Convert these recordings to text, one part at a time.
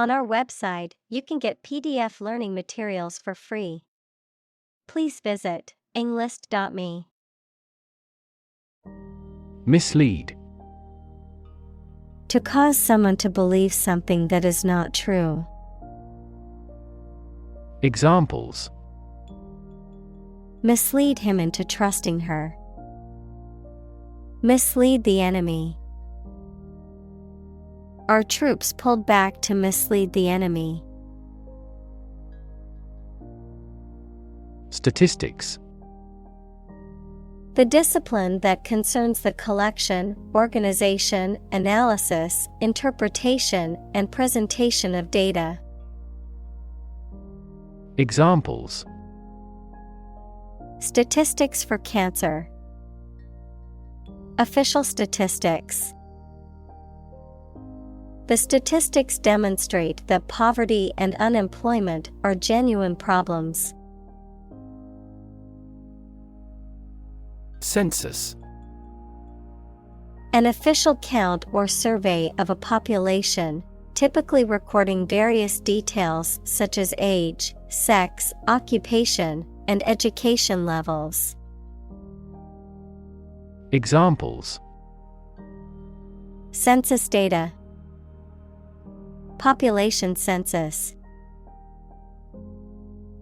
On our website, you can get PDF learning materials for free. Please visit englist.me. Mislead. To cause someone to believe something that is not true. Examples: Mislead him into trusting her. Mislead the enemy. Our troops pulled back to mislead the enemy. Statistics. The discipline that concerns the collection, organization, analysis, interpretation, and presentation of data. Examples: Statistics for cancer. Official statistics. The statistics demonstrate that poverty and unemployment are genuine problems. Census. An official count or survey of a population, typically recording various details such as age, sex, occupation, and education levels. Examples: Census data. Population census.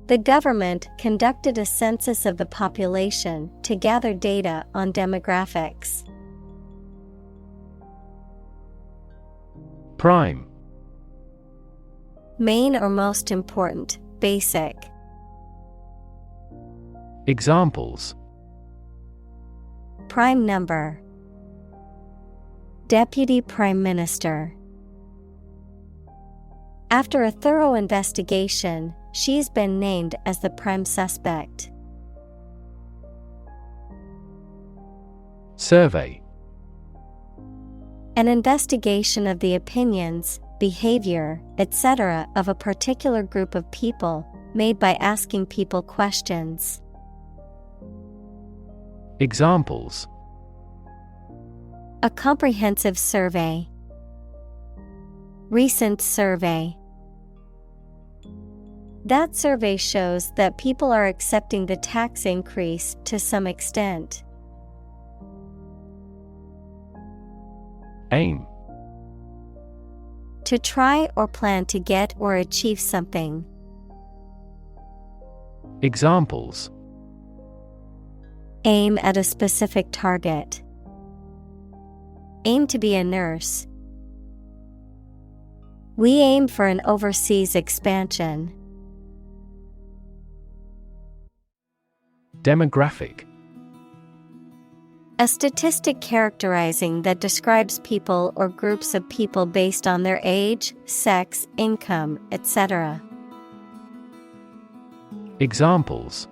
The government conducted a census of the population to gather data on demographics. Prime. Main or most important, basic. Examples: Prime number. Deputy Prime Minister. After a thorough investigation, she's been named as the prime suspect. Survey. An investigation of the opinions, behavior, etc. of a particular group of people, made by asking people questions. Examples: A comprehensive survey. Recent survey. That survey shows that people are accepting the tax increase to some extent. Aim. To try or plan to get or achieve something. Examples: Aim at a specific target. Aim to be a nurse. We aim for an overseas expansion. Demographic. A statistic characterizing that describes people or groups of people based on their age, sex, income, etc. Examples: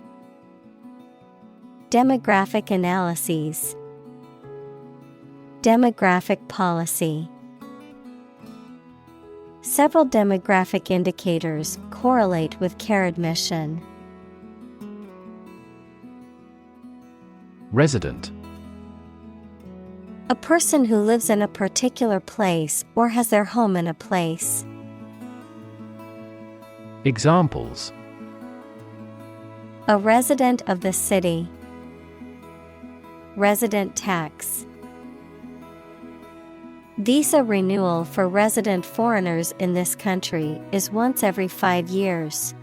Demographic analyses. Demographic policy. Several demographic indicators correlate with care admission. Resident. A person who lives in a particular place or has their home in a place. Examples: A resident of the city. Resident tax. Visa renewal for resident foreigners in this country is once every 5 years.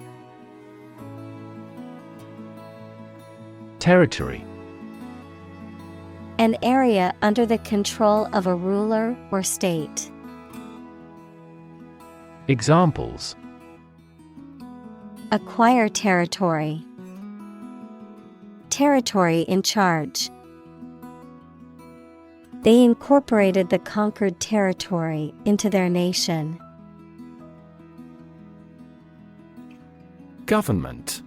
Territory. An area under the control of a ruler or state. Examples: Acquire territory. Territory in charge. They incorporated the conquered territory into their nation. Government.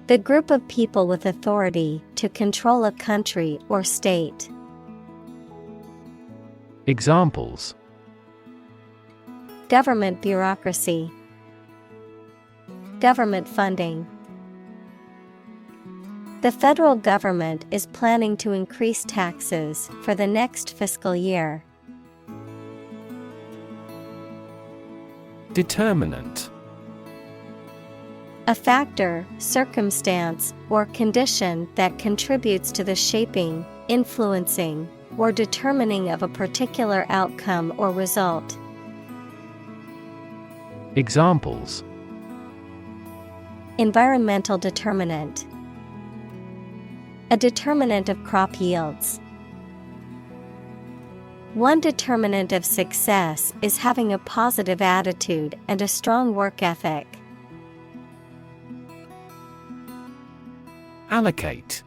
The group of people with authority to control a country or state. Examples: Government bureaucracy. Government funding. The federal government is planning to increase taxes for the next fiscal year. Determinant. A factor, circumstance, or condition that contributes to the shaping, influencing, or determining of a particular outcome or result. Examples: Environmental determinant. A determinant of crop yields. One determinant of success is having a positive attitude and a strong work ethic. Allocate.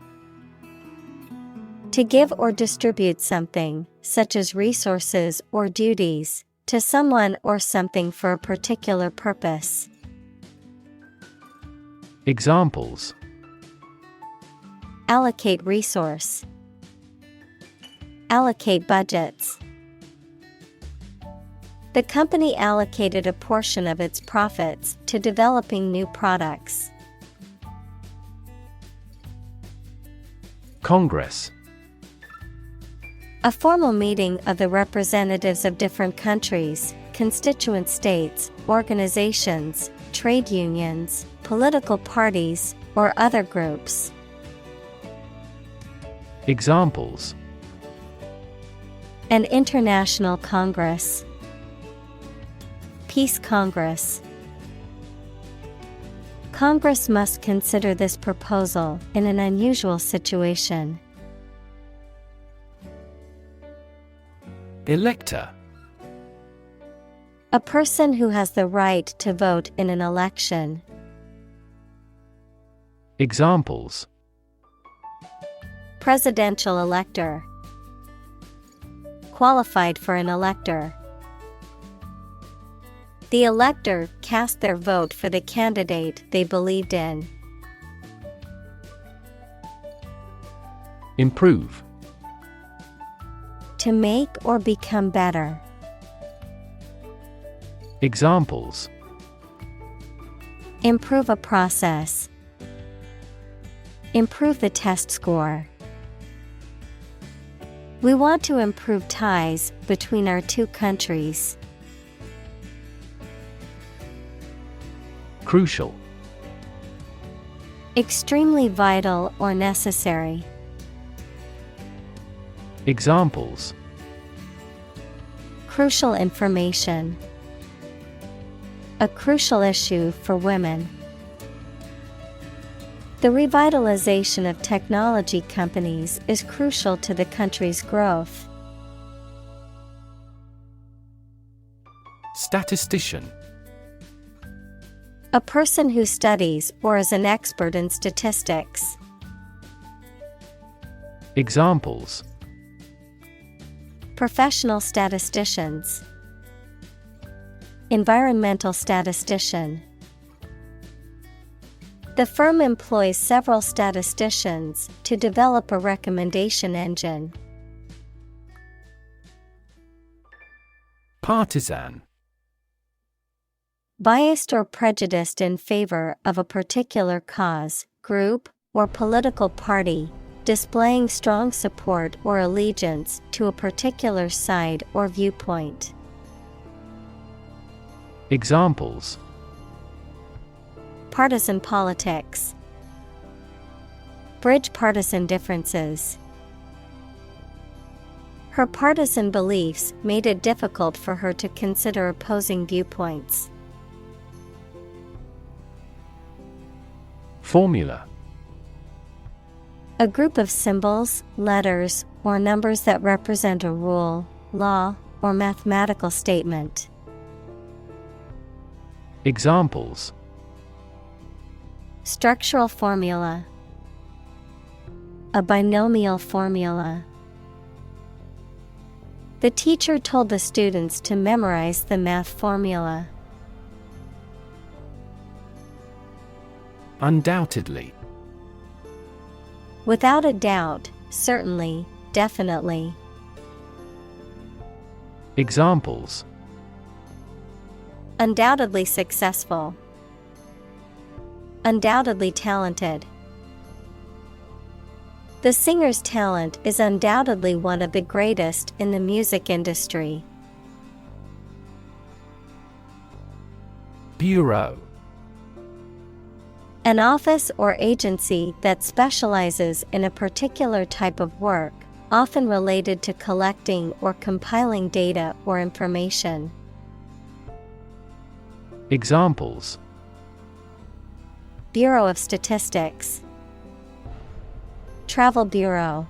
To give or distribute something, such as resources or duties, to someone or something for a particular purpose. Examples: Allocate resource. Allocate budgets. The company allocated a portion of its profits to developing new products. Congress. A formal meeting of the representatives of different countries, constituent states, organizations, trade unions, political parties, or other groups. Examples: An international congress. Peace Congress. Congress must consider this proposal in an unusual situation. Elector. A person who has the right to vote in an election. Examples: Presidential elector. Qualified for an elector. The elector cast their vote for the candidate they believed in. Improve. To make or become better. Examples: Improve a process. Improve the test score. We want to improve ties between our two countries. Crucial. Extremely vital or necessary. Examples: Crucial information. A crucial issue for women. The revitalization of technology companies is crucial to the country's growth. Statistician. A person who studies or is an expert in statistics. Examples: Professional statisticians. Environmental statistician. The firm employs several statisticians to develop a recommendation engine. Partisan. Biased or prejudiced in favor of a particular cause, group, or political party, displaying strong support or allegiance to a particular side or viewpoint. Examples: Partisan politics. Bridge partisan differences. Her partisan beliefs made it difficult for her to consider opposing viewpoints. Formula. A group of symbols, letters, or numbers that represent a rule, law, or mathematical statement. Examples: Structural formula. A binomial formula. The teacher told the students to memorize the math formula. Undoubtedly. Without a doubt, certainly, definitely. Examples: Undoubtedly successful. Undoubtedly talented. The singer's talent is undoubtedly one of the greatest in the music industry. Bureau. An office or agency that specializes in a particular type of work, often related to collecting or compiling data or information. Examples: Bureau of Statistics, Travel Bureau.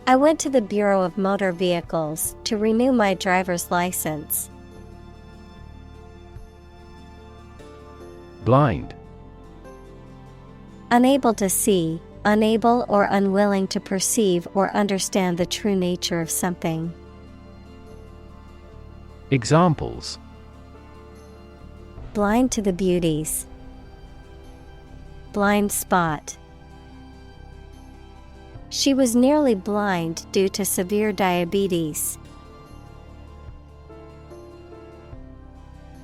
I went to the Bureau of Motor Vehicles to renew my driver's license. Blind. Unable to see, unable or unwilling to perceive or understand the true nature of something. Examples: Blind to the beauties, blind spot. She was nearly blind due to severe diabetes.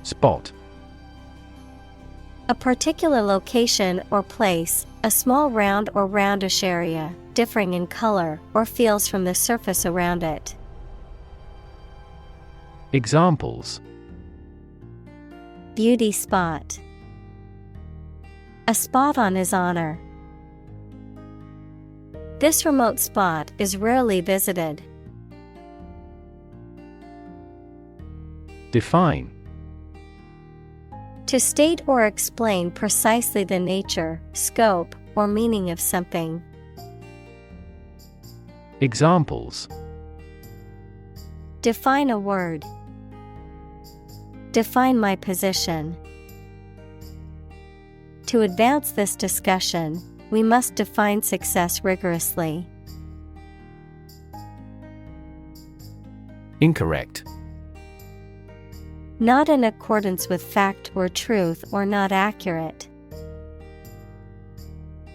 Spot. A particular location or place, a small round or roundish area, differing in color or feels from the surface around it. Examples: Beauty spot. A spot on his honor. This remote spot is rarely visited. Define. To state or explain precisely the nature, scope, or meaning of something. Examples: Define a word. Define my position. To advance this discussion, we must define success rigorously. Incorrect. Not in accordance with fact or truth, or not accurate.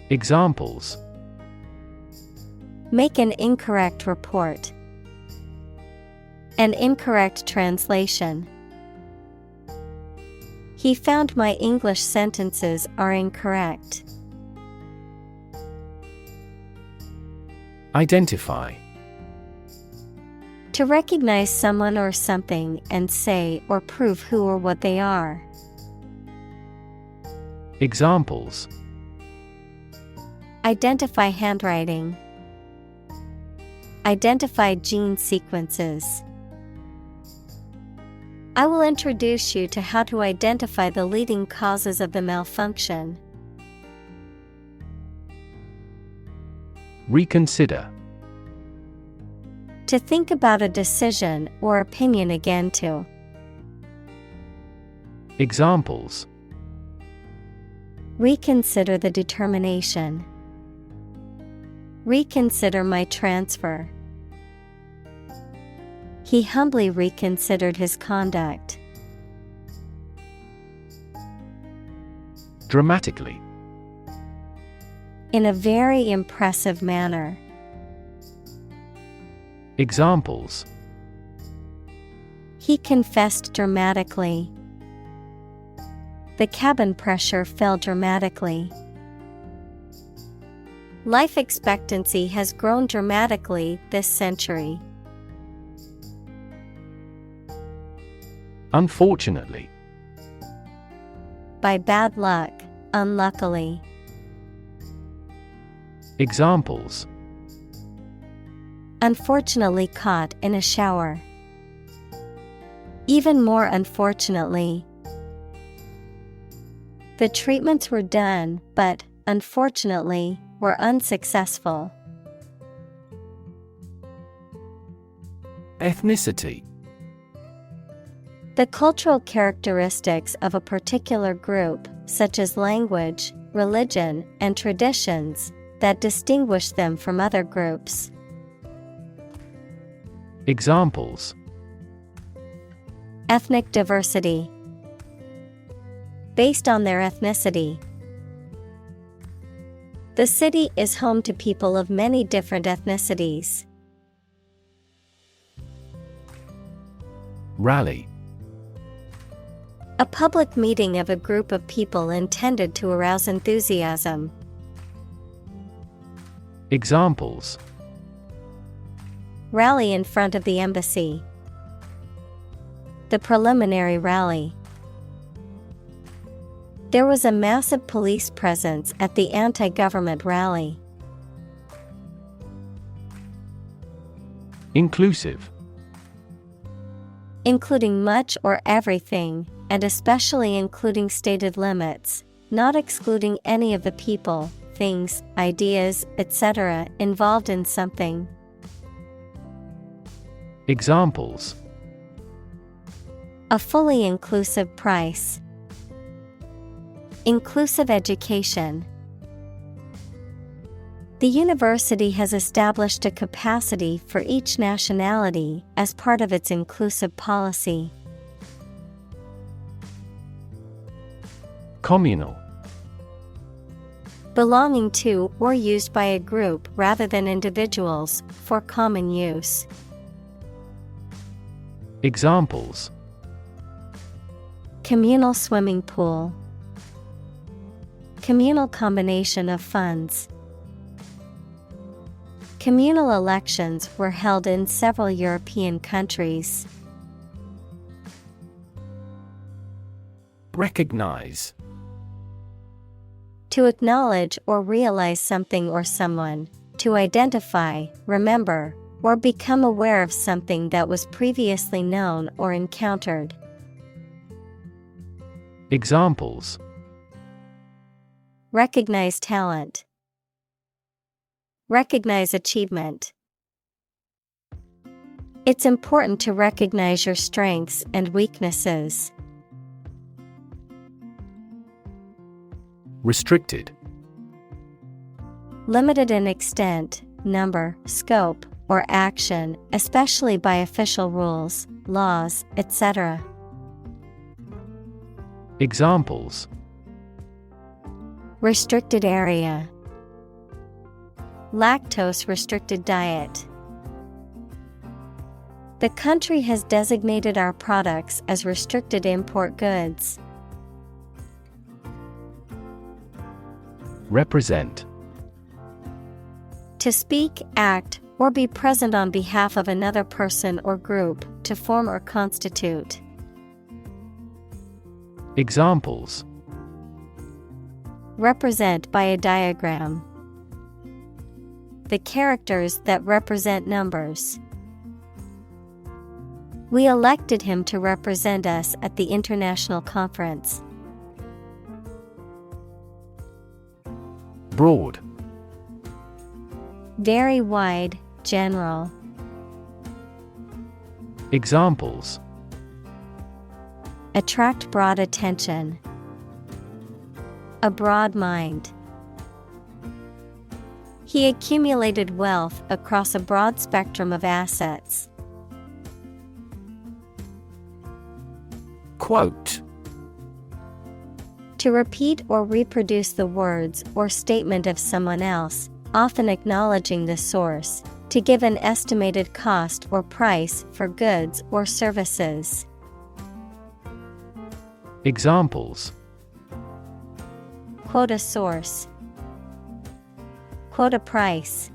Examples: Make an incorrect report. An incorrect translation. He found my English sentences are incorrect. Identify. To recognize someone or something and say or prove who or what they are. Examples: Identify handwriting. Identify gene sequences. I will introduce you to how to identify the leading causes of the malfunction. Reconsider. To think about a decision or opinion again to. Examples: Reconsider the determination. Reconsider my transfer. He humbly reconsidered his conduct. Dramatically. In a very impressive manner. Examples: He confessed dramatically. The cabin pressure fell dramatically. Life expectancy has grown dramatically this century. Unfortunately. By bad luck, unluckily. Examples: Unfortunately caught in a shower. Even more unfortunately. The treatments were done, but, unfortunately, were unsuccessful. Ethnicity. The cultural characteristics of a particular group, such as language, religion, and traditions, that distinguish them from other groups. Examples: Ethnic diversity. Based on their ethnicity. The city is home to people of many different ethnicities. Rally. A public meeting of a group of people intended to arouse enthusiasm. Examples: Rally in front of the embassy. The preliminary rally. There was a massive police presence at the anti-government rally. Inclusive. Including much or everything, and especially including stated limits, not excluding any of the people, things, ideas, etc. involved in something. Examples: a fully inclusive price. Inclusive education. The university has established a capacity for each nationality as part of its inclusive policy. Communal. Belonging to or used by a group rather than individuals, for common use. Examples: communal swimming pool. Communal combination of funds. Communal elections were held in several European countries. Recognize. To acknowledge or realize something or someone, to identify, remember, or become aware of something that was previously known or encountered. Examples: recognize talent. Recognize achievement. It's important to recognize your strengths and weaknesses. Restricted. Limited in extent, number, scope, or action, especially by official rules, laws, etc. Examples: restricted area. Lactose-restricted diet. The country has designated our products as restricted import goods. Represent. To speak, act, or be present on behalf of another person or group, to form or constitute. Examples: represent by a diagram. The characters that represent numbers. We elected him to represent us at the international conference. Broad. Very wide, general. Examples: attract broad attention. A broad mind. He accumulated wealth across a broad spectrum of assets. Quote. To repeat or reproduce the words or statement of someone else, often acknowledging the source, to give an estimated cost or price for goods or services. Examples: quote a source. Quote a price.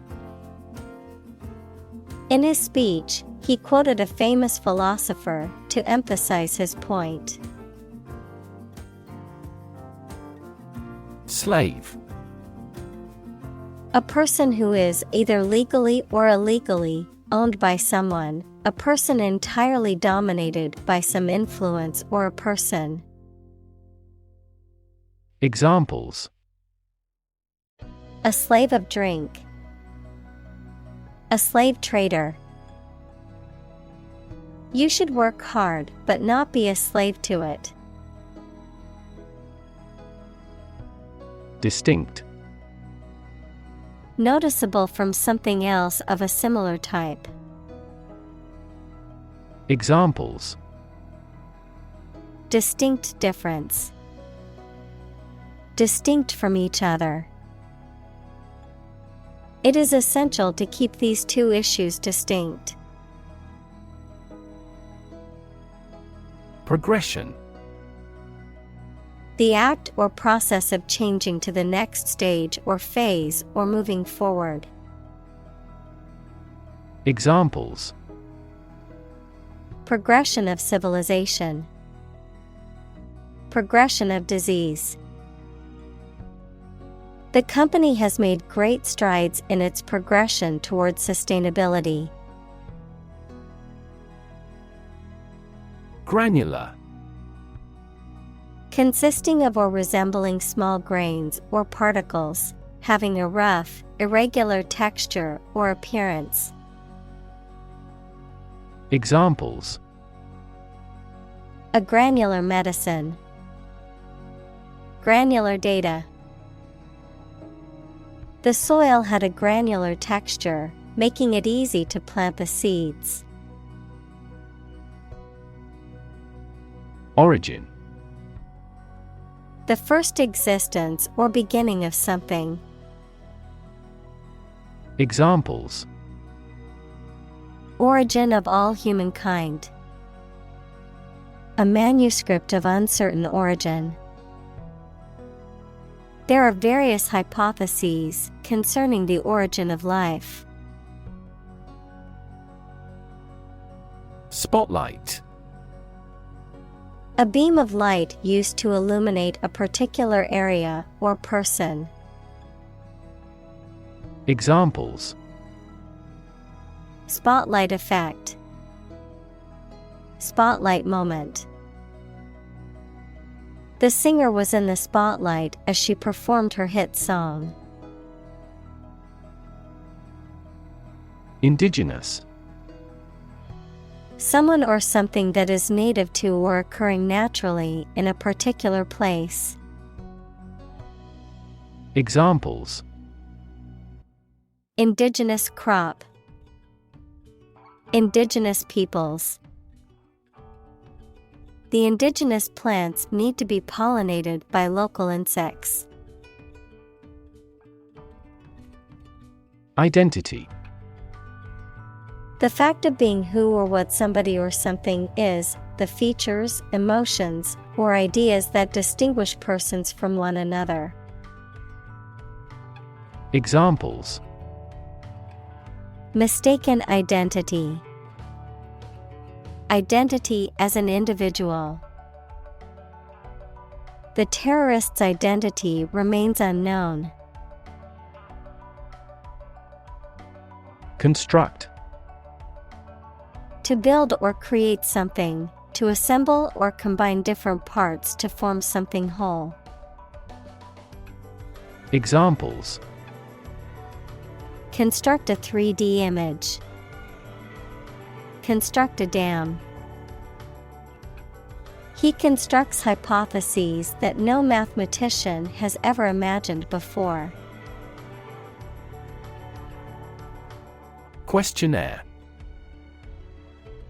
In his speech, he quoted a famous philosopher to emphasize his point. Slave. A person who is either legally or illegally owned by someone, a person entirely dominated by some influence or a person. Examples: a slave of drink. A slave trader. You should work hard but not be a slave to it. Distinct. Noticeable from something else of a similar type. Examples: distinct difference. Distinct from each other. It is essential to keep these two issues distinct. Progression. The act or process of changing to the next stage or phase or moving forward. Examples: Progression of civilization. Progression of disease. The company has made great strides in its progression towards sustainability. Granular. Consisting of or resembling small grains or particles, having a rough, irregular texture or appearance. Examples: A granular medicine. Granular data. The soil had a granular texture, making it easy to plant the seeds. Origin. The first existence or beginning of something. Examples: Origin of all humankind. A manuscript of uncertain origin. There are various hypotheses concerning the origin of life. Spotlight. A beam of light used to illuminate a particular area or person. Examples: Spotlight effect. Spotlight moment. The singer was in the spotlight as she performed her hit song. Indigenous. Someone or something that is native to or occurring naturally in a particular place. Examples: Indigenous crop. Indigenous peoples. The indigenous plants need to be pollinated by local insects. Identity. The fact of being who or what somebody or something is, the features, emotions, or ideas that distinguish persons from one another. Examples: Mistaken identity. Identity as an individual. The terrorist's identity remains unknown. Construct. To build or create something, to assemble or combine different parts to form something whole. Examples: Construct a 3D image. Construct a dam. He constructs hypotheses that no mathematician has ever imagined before. Questionnaire.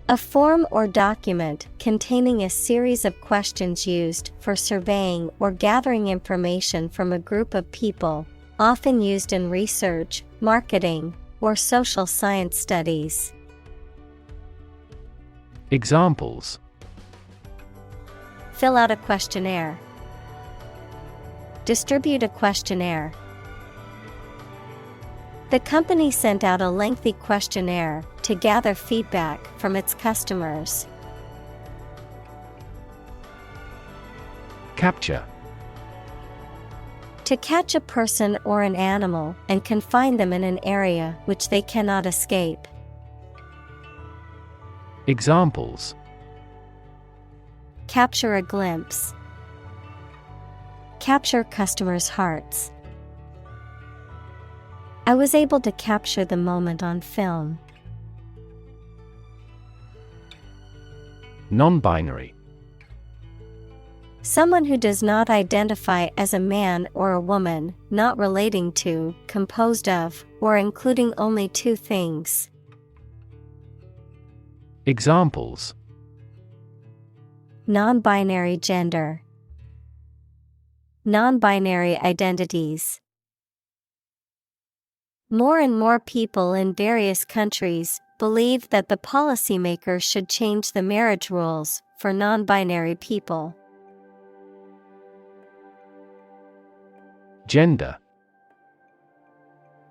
A form or document containing a series of questions used for surveying or gathering information from a group of people, often used in research, marketing, or social science studies. Examples: Fill out a questionnaire. Distribute a questionnaire. The company sent out a lengthy questionnaire to gather feedback from its customers. Capture. To catch a person or an animal and confine them in an area which they cannot escape. Examples: Capture a glimpse. Capture customers' hearts. I was able to capture the moment on film. Non-binary. Someone who does not identify as a man or a woman, not relating to, composed of, or including only two things. Examples: Non-binary gender. Non-binary identities. More and more people in various countries believe that the policymakers should change the marriage rules for non-binary people. Gender.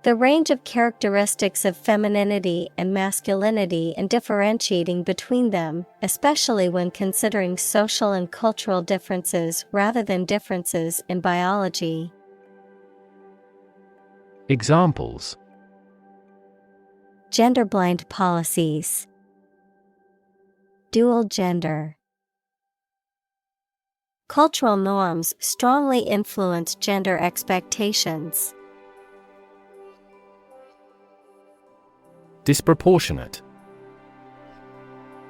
The range of characteristics of femininity and masculinity and differentiating between them, especially when considering social and cultural differences rather than differences in biology. Examples: Gender-blind policies. Dual gender. Cultural norms strongly influence gender expectations. Disproportionate.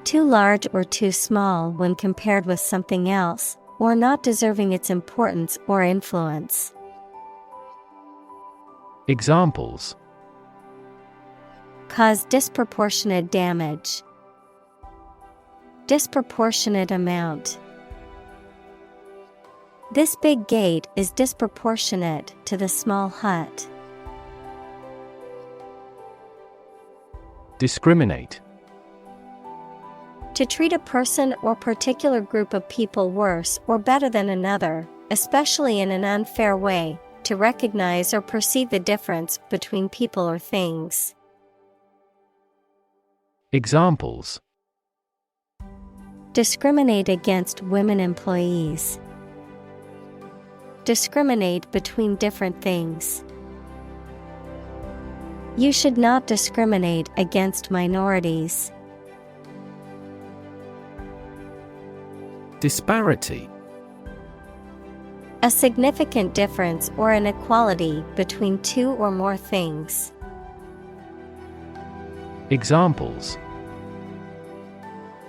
Too large or too small when compared with something else, or not deserving its importance or influence. Examples: Cause disproportionate damage. Disproportionate amount. This big gate is disproportionate to the small hut. Discriminate. To treat a person or particular group of people worse or better than another, especially in an unfair way, to recognize or perceive the difference between people or things. Examples: Discriminate against women employees. Discriminate between different things. You should not discriminate against minorities. Disparity. A significant difference or inequality between two or more things. Examples: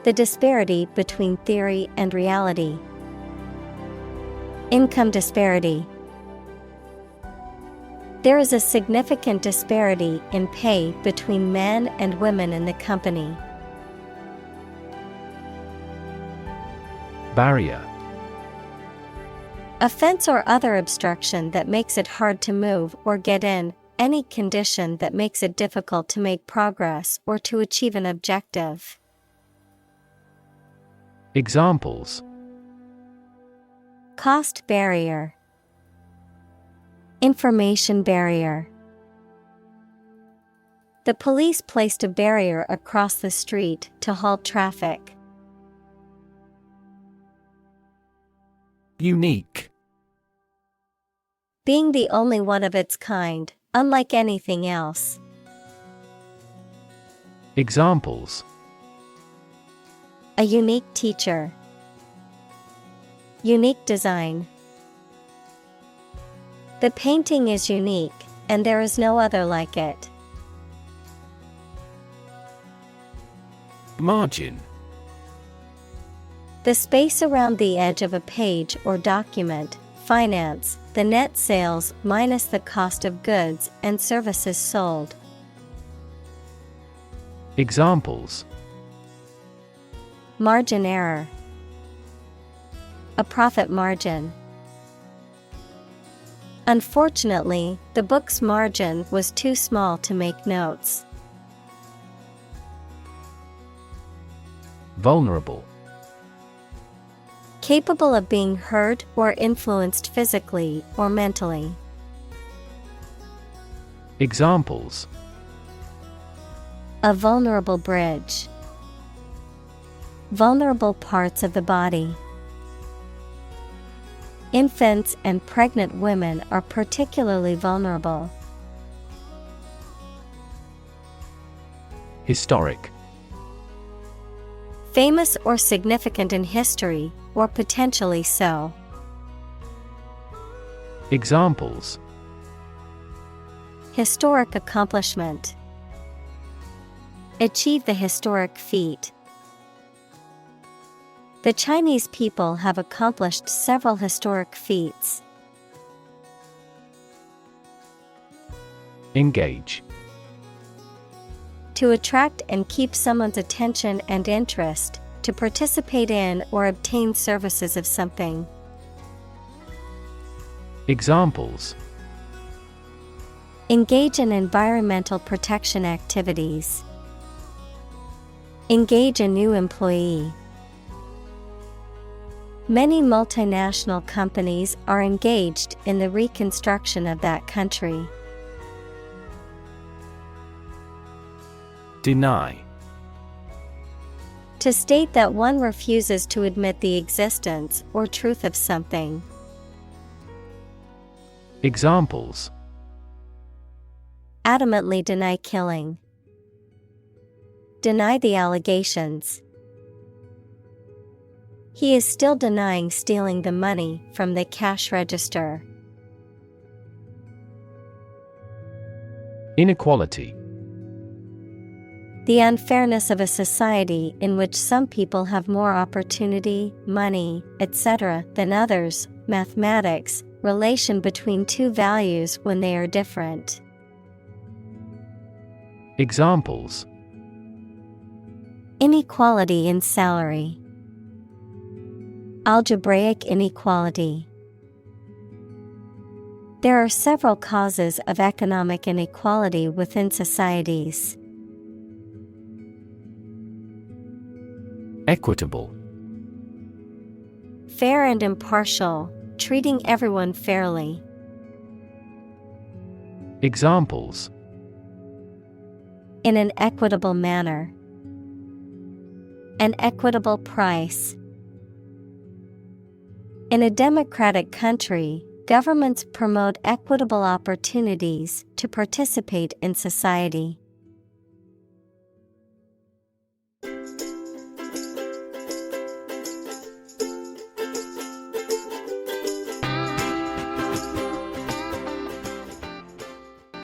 The disparity between theory and reality. Income disparity. There is a significant disparity in pay between men and women in the company. Barrier. A fence or other obstruction that makes it hard to move or get in, any condition that makes it difficult to make progress or to achieve an objective. Examples: Cost barrier. Information barrier. The police placed a barrier across the street to halt traffic. Unique. Being the only one of its kind, unlike anything else. Examples: A unique teacher. Unique design. The painting is unique, and there is no other like it. Margin. The space around the edge of a page or document. Finance, the net sales minus the cost of goods and services sold. Examples: Margin error. A profit margin. Unfortunately, the book's margin was too small to make notes. Vulnerable. Capable of being hurt or influenced physically or mentally. Examples: A vulnerable bridge. Vulnerable parts of the body. Infants and pregnant women are particularly vulnerable. Historic. Famous or significant in history, or potentially so. Examples: Historic accomplishment. Achieve the historic feat. The Chinese people have accomplished several historic feats. Engage. To attract and keep someone's attention and interest, to participate in or obtain services of something. Examples: Engage in environmental protection activities. Engage a new employee. Many multinational companies are engaged in the reconstruction of that country. Deny. To state that one refuses to admit the existence or truth of something. Examples: Adamantly deny killing. Deny the allegations. He is still denying stealing the money from the cash register. Inequality. The unfairness of a society in which some people have more opportunity, money, etc. than others. Mathematics, relation between two values when they are different. Examples: Inequality in salary. Algebraic inequality. There are several causes of economic inequality within societies. Equitable. Fair and impartial, treating everyone fairly. Examples: In an equitable manner. An equitable price. In a democratic country, governments promote equitable opportunities to participate in society.